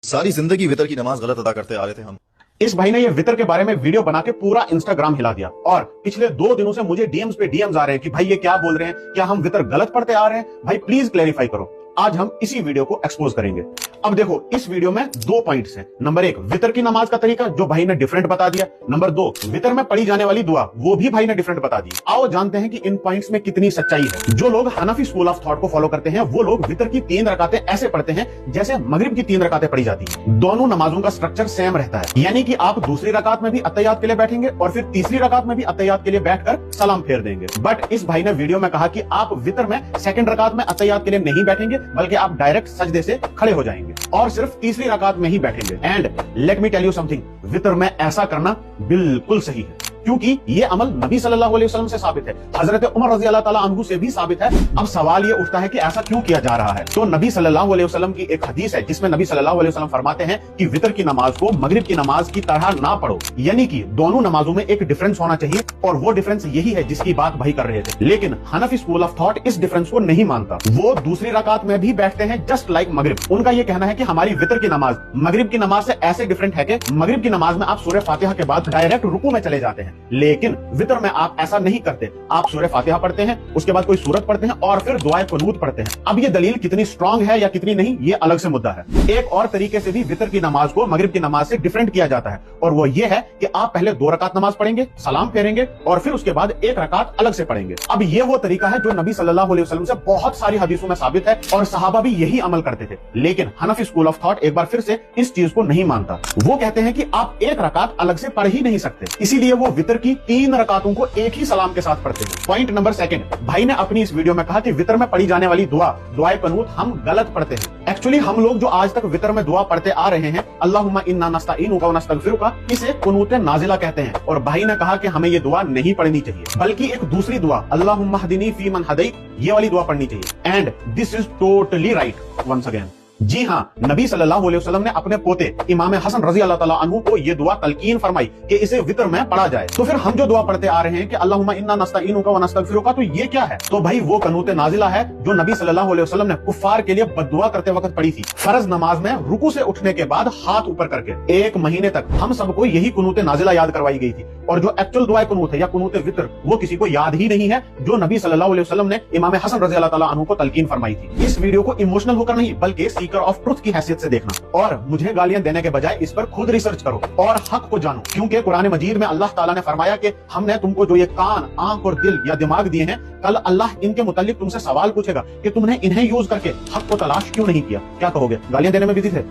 सारी जिंदगी वितर की नमाज गलत अदा करते आ रहे थे हम। इस भाई ने ये वितर के बारे में वीडियो बना के पूरा इंस्टाग्राम हिला दिया और पिछले 2 दिनों से मुझे डीएम्स पे डीएम्स आ रहे हैं कि भाई ये क्या बोल रहे हैं, क्या हम वितर गलत पढ़ते आ रहे हैं, भाई प्लीज क्लेरिफाई करो। आज हम इसी वीडियो को एक्सपोज करेंगे। अब देखो, इस वीडियो में 2 पॉइंट्स हैं। नंबर 1, वितर की नमाज का तरीका जो भाई ने डिफरेंट बता दिया। नंबर 2, वितर में पढ़ी जाने वाली दुआ वो भी भाई ने डिफरेंट बता दी। आओ जानते हैं कि इन पॉइंट्स में कितनी सच्चाई है। जो लोग हनफी स्कूल ऑफ थॉट को फॉलो करते हैं वो लोग वितर की 3 रकातें ऐसे पढ़ते हैं जैसे मगरिब की 3 रकातें पढ़ी जाती है। दोनों नमाजों का स्ट्रक्चर सेम रहता है, यानी कि आप दूसरी रकात में भी अत्तहियात के लिए बैठेंगे और फिर तीसरी रकात में भी अत्तहियात के लिए बैठकर सलाम फेर देंगे। बट इस भाई ने वीडियो में कहा कि आप वितर में सेकंड रकात में अत्तहियात के लिए नहीं बैठेंगे, बल्कि आप डायरेक्ट सजदे से खड़े हो जाएंगे और सिर्फ तीसरी रकात में ही बैठेंगे। And let me tell you something, वितर में ऐसा करना बिल्कुल सही है क्योंकि ये अमल नबी सल्लल्लाहु अलैहि वसल्लम से साबित है, हजरत उमर रजी अल्लाह ताला अन्हु से भी साबित है। अब सवाल ये उठता है कि ऐसा क्यों किया जा रहा है। तो नबी सल्लल्लाहु अलैहि वसल्लम की एक हदीस है जिसमें नबी सल्लल्लाहु अलैहि वसल्लम फरमाते हैं कि वितर की नमाज को मगरिब की नमाज की तरह ना पढ़ो, यानी कि दोनों नमाजों में एक डिफरेंस होना चाहिए और वो डिफरेंस यही है जिसकी बात भाई कर रहे थे। लेकिन हनफी स्कूल ऑफ थॉट इस डिफरेंस को नहीं मानता। वो दूसरी रकात में भी बैठते हैं जस्ट लाइक मगरिब। उनका ये कहना है कि हमारी वितर की नमाज मगरिब की नमाज से ऐसे डिफरेंट है कि मगरिब की नमाज में आप सूरह फातिहा के बाद डायरेक्ट रुकू में चले जाते हैं, लेकिन वितर में आप ऐसा नहीं करते। आप सूरह फातिहा पढ़ते हैं, उसके बाद कोई सूरत पढ़ते हैं और फिर दुआए कुनूत पढ़ते हैं। अब ये दलील कितनी स्ट्रांग है या कितनी नहीं, ये अलग से मुद्दा है। एक और तरीके से भी वितर की नमाज को मगरिब की नमाज से डिफरेंट किया जाता है और वो ये है कि आप पहले 2 रकात नमाज पढ़ेंगे, सलाम फेरेंगे और फिर उसके बाद 1 रकात अलग से पढ़ेंगे। अब ये वो तरीका है जो नबी सल्लल्लाहु अलैहि वसल्लम से बहुत सारी हदीसों में साबित है और सहाबा भी यही अमल करते थे। लेकिन हनफी स्कूल ऑफ थॉट एक बार फिर से इस चीज को नहीं मानता। वो कहते हैं कि आप 1 रकात अलग से पढ़ ही नहीं सकते, इसीलिए वो वितर की 3 रकातों को एक ही सलाम के साथ पढ़ते हैं। पॉइंट नंबर 2, भाई ने अपनी इस वीडियो में कहा कि वितर में पढ़ी जाने वाली दुआ दुआए कुनूत हम गलत पढ़ते हैं। एक्चुअली हम लोग जो आज तक वितर में दुआ पढ़ते आ रहे हैं, अल्लाहुम्मा इन्ना नस्तईनुका व नस्तगफिरुका, इसे कुनूत नाजिला कहते हैं और भाई ने कहा कि हमें ये दुआ नहीं पढ़नी चाहिए, बल्कि एक दूसरी दुआ अल्लाहुम्मा हदीनी फी मन हदैत, ये वाली दुआ पढ़नी चाहिए। And this is totally right once again. जी हाँ, नबी सल्लल्लाहु अलैहि वसल्लम ने अपने पोते इमाम हसन रजी अल्लाह ताला अन्हु को ये दुआ तलकीन फरमाई कि इसे वितर में पढ़ा जाए। तो फिर हम जो दुआ पढ़ते आ रहे हैं कि अल्लाहुम्मा इन्ना नस्तईनुका व नस्तगफिरुका, तो ये क्या है? तो भाई वो कनूत नाजिला है जो नबी सल्लल्लाहु अलैहि वसल्लम ने कुफ्फार के लिए बद्दुआ करते वक्त पढ़ी थी, फर्ज नमाज में रुकू से उठने के बाद हाथ ऊपर करके। 1 महीने तक हम सबको यही कुनूत नाजिला याद करवाई गई थी और जो एक्चुअल दुआ कुनूत है या कुनूत वितर वो किसी को याद ही नहीं है, जो नबी सल्लल्लाहु अलैहि वसल्लम ने इमाम हसन रजी अल्लाह ताला अन्हु को तलकीन फरमाई थी। इस वीडियो को इमोशनल होकर नहीं बल्कि सीकर ऑफ ट्रुथ की हैसियत से देखना और मुझे गालियां देने के बजाय इस पर खुद रिसर्च करो और हक को जानो, क्योंकि कुरान मजीद में अल्लाह ताला ने फरमाया कि हमने तुमको जो ये कान, आंख और दिल या दिमाग दिए हैं, कल अल्लाह इनके मुतालिक तुमसे सवाल पूछेगा कि तुमने इन्हें यूज करके हक को तलाश क्यों नहीं किया। क्या कहोगे? गालियां देने में बिजी थे।